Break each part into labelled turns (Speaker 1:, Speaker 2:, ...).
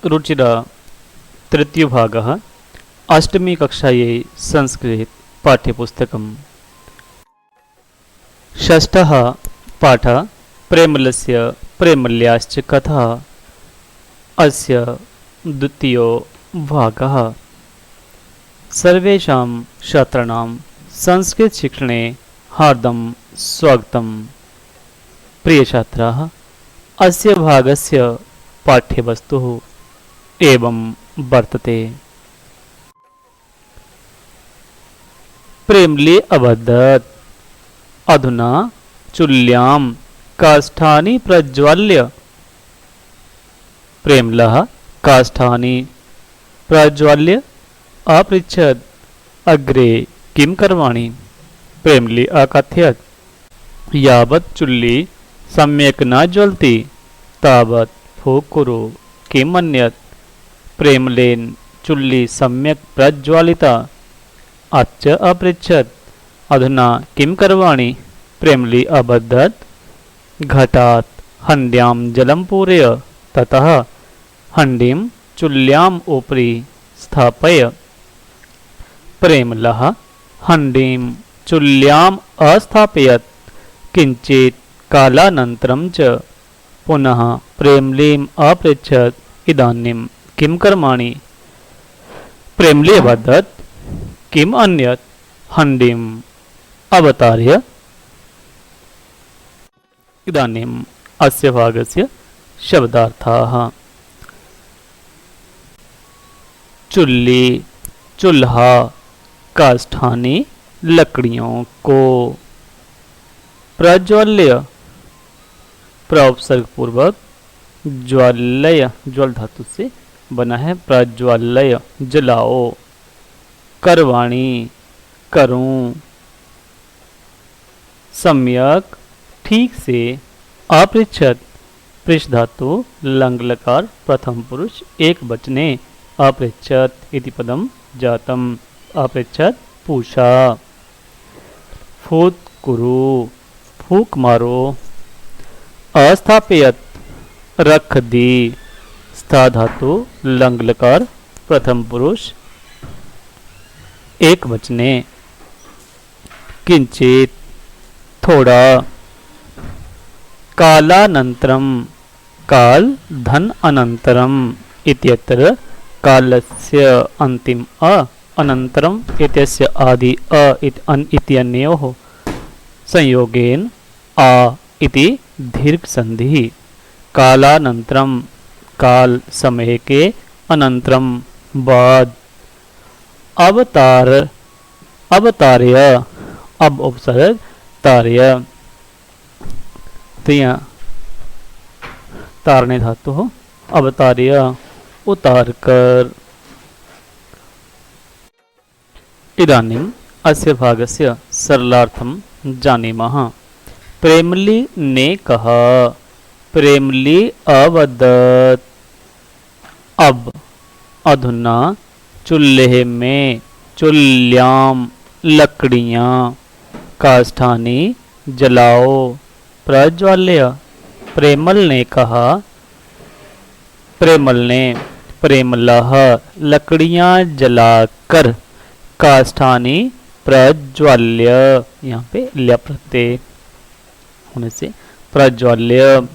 Speaker 1: रुचिरा तृतीय भागः अष्टमी कक्षायै संस्कृत पाठ्यपुस्तकम् षष्ठः पाठः प्रेमलस्य प्रेमल्याश्च कथा अस्य द्वितीयो भागः। सर्वेषां छात्राणां संस्कृतशिक्षणे हार्दं स्वागतं। प्रियछात्राः, अस्य भागस्य पाठ्यवस्तुः एवं वर्तते। प्रेमले अवदत् अधुना चुल्यां काष्ठानि प्रज्वाल्य। प्रेमलः काष्ठानि प्रज्वाल्य अपृच्छत् अग्रे किं करवाणि। प्रेमली अकथयत् यावत् चुल्ली सम्यक् न ज्वलति तावत् फूक् कुरु। किम् अन्यत्। प्रेमलेन चुल्ली सम्यक् प्रज्वालिता अच्च अपृच्छत् अधुना किं करवाणि। प्रेमली अवदत् घटात् हंड्यां जलं पूरय ततः हंडीं चुल्याम् उपरि स्थापय। प्रेमलः हंडीं चुल्याम् अस्थापयत्। किञ्चित् कालानन्तरं च पुनः प्रेमलीम् अपृच्छत् इदानीं किं कर्माणि। प्रेमली अवदत् किम् अन्यत्। हंडीम् अवतार्य। इदानीम् अस्य भागस्य शब्दार्थाः। चुल्ली चूल्हा काष्ठानि लकड़ियों को। प्रज्वाल्य प्रउपसर्ग पूर्वक ज्वालय ज्वल धातु से बना है। प्रज्वालय जलाओ। करवाणी करूं। सम्यक ठीक से। अपृच्छत् पृष्ठ धातु लंग लकार प्रथम पुरुष एक वचने अपृच्छत् इति पदम जातम्। अपृच्छत् पूछा। फूत् कुरु फूक मारो। अस्थापयत् रख दी। स्था धातु लंग लकार प्रथम पुरुष एक वचने। किंचित थोड़ा। कालानन्तरं काल धन अनन्तरम् इत्यत्र कालस्य अन्तिम अ अनन्तरम् इत्यस्य आदि अ इत्यनयोः संयोगेन आ इति दीर्घ संधिः। कालानन्तरं काल समय के अनन्तरं बाद। अवतार अवतार्य अब उपसर्ग तार्य। तारणे धातु अवतार्य उतार कर। इदानीम् अस्य भागस्य सरलार्थं जानीमः। प्रेमली ने कहा। प्रेमली अवदत् अब अधुना चूल्हे में चुल्यां लकड़ियाँ काष्ठानि जलाओ। प्रज्वाल्य प्रेमल ने कहा। प्रेमल ने प्रेमलः लकड़ियाँ जलाकर काष्ठानि प्रज्वाल्य यहाँ पे ल्य प्रत्यय होने से प्रज्वाल्य।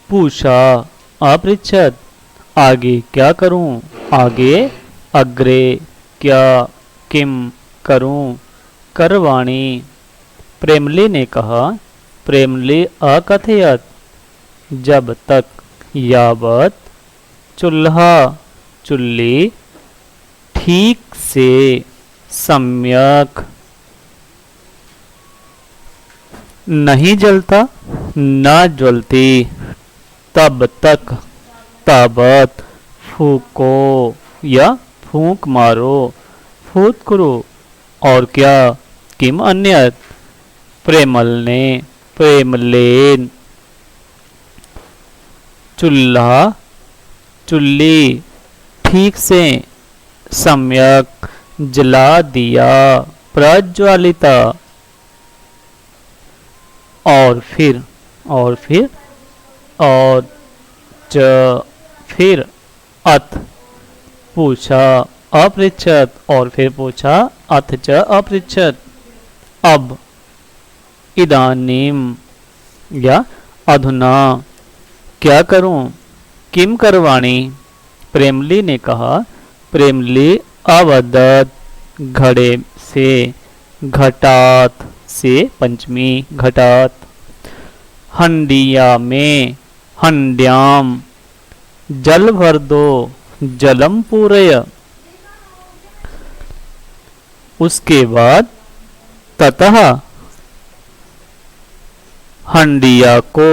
Speaker 1: पूछा अपृच्छत् आगे क्या करूं। आगे अग्रे क्या किम करूं। करवाणी प्रेमली ने कहा। प्रेमली अकथयत् जब तक यावत् चूल्हा चुल्ली ठीक से सम्यक नहीं जलता न ज्वलती तब तक तावत फूको या फूंक मारो। फूत करो और क्या। किम अन्यत। प्रेमल ने प्रेमलेन चूल्हा चुल्ली ठीक से सम्यक जला दिया। प्रज्वालिता और फिर और फिर अथ पूछा अपृच्छत, और फिर पूछा अथ च अपृच्छत। अब इदानीम या अधुना क्या करूं, किम करवाणी। प्रेमली ने कहा। प्रेमली अवदत घड़े से, घटात से पंचमी घटात, हंडिया में, हंड्याम, जल भर दो, जलम पूरय। उसके बाद ततः हंडिया को,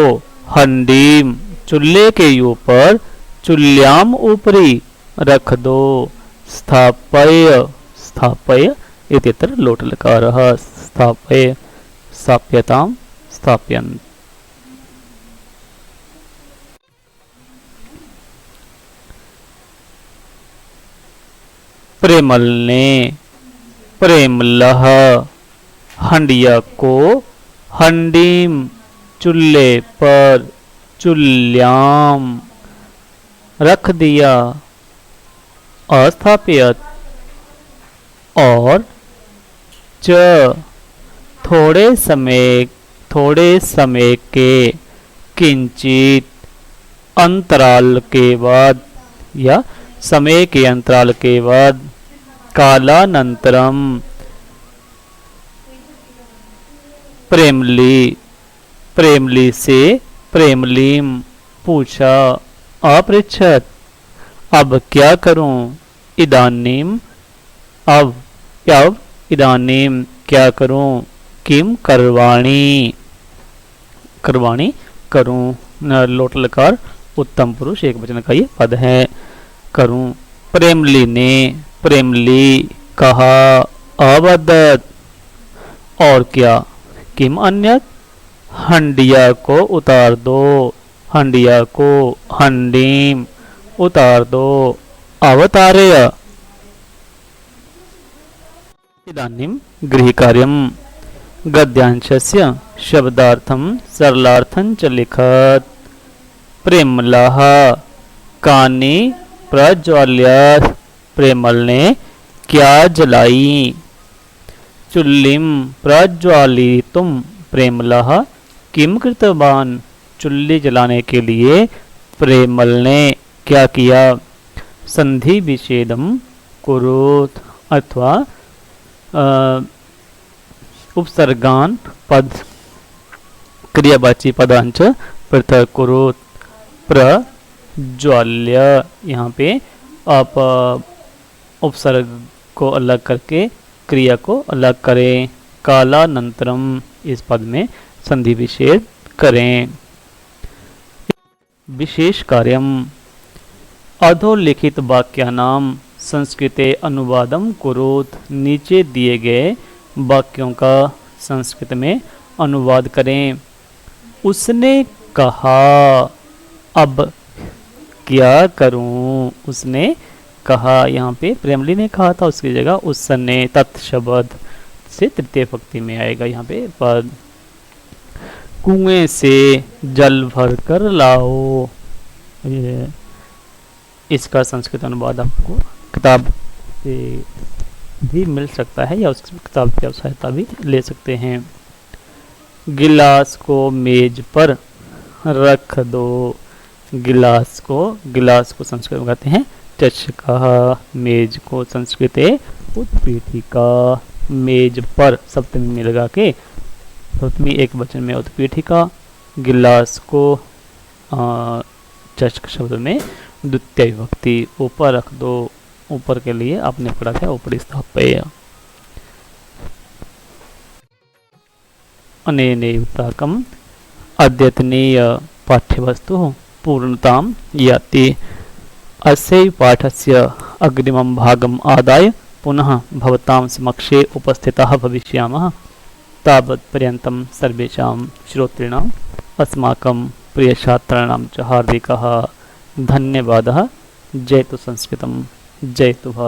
Speaker 1: हंडीम चूल्हे के ऊपर, चुल्याम ऊपरी रख दो, स्थापय, स्थापय इत्यत्र लोट लकारः, स्थापय स्थाप्यताम, स्थाप्यन्। प्रेमल ने, प्रेमलह हंडिया को, हंडीम चूल्हे पर, चुल्याम रख दिया, अस्थापित, और च थोड़े समय के, किंचित अंतराल के बाद या समय के अंतराल के बाद, कालानंतरम प्रेमली, प्रेमली से प्रेमलीम पूछा अपृच्छत। अब क्या करूं, इदानीम अब इदानीम क्या करूं, किम करवाणी, करवाणी करूं, लोट लकार उत्तम पुरुष एक वचन का ये पद है, करूं। प्रेमली ने, प्रेमली कहा, अवदत और क्या, किम अन्यत, हंडिया को उतार दो, हंडिया को, हंडीम उतार दो, अवतारय। इदानीं गृहकार्यं गद्यांशस्य शब्दार्थं सरलार्थं च लिखत। प्रेमलः कानि प्रज्वाल्यत, प्रेमल ने क्या जलाई। चुल्लीं प्रज्वालितुं प्रेमलः किम कृतवान, चुल्ली जलाने के लिए प्रेमल ने क्या किया। संधि विच्छेदम कुरुत अथवा उपसर्गान पद क्रियावाची पदांच पृथक कुरुत। प्रज्वाल्य, यहाँ पे आप उपसर्ग को अलग करके क्रिया को अलग करें। कालानंतरम, इस पद में संधि विच्छेद करें। विशेष कार्यम अधोलिखित वाक्यानाम संस्कृते अनुवादम कुरुत, नीचे दिए गए वाक्यों का संस्कृत में अनुवाद करें। उसने कहा, अब क्या करूं, उसने कहा, यहाँ पे प्रेमली ने कहा था, उसकी जगह उसने तत्शब्द से तृतीय भक्ति में आएगा यहाँ पे पद। कुएं से जल भर कर लाओ, ये इसका संस्कृत अनुवाद आपको किताब से भी मिल सकता है या उस किताब की सहायता भी ले सकते हैं। गिलास को मेज पर रख दो, गिलास को संस्कृत में कहते हैं चषकः, मेज को संस्कृत उत्पीठिका। मेज पर सप्तमी में लगा के, सप्तमी एक वचन में उत्पीठिका। गिलास को चषक शब्द में द्वितीय विभक्ति, ऊपर रख दो, ऊपर के लिए आपने पढ़ा था ऊपरी स्थापय। अनेनैवताकम् अद्यतनीय पाठ्यवस्तु पूर्णतां याति। अस्यैव पाठस्य अग्रिमं भागम् आदाय पुनः भवतां समक्षे उपस्थिताः भविष्यामः। तावत्पर्यन्तं सर्वेषां श्रोतॄणाम् अस्माकं प्रियछात्राणां च हार्दिकः धन्यवादः। जयतु संस्कृतं, जयतु भारत।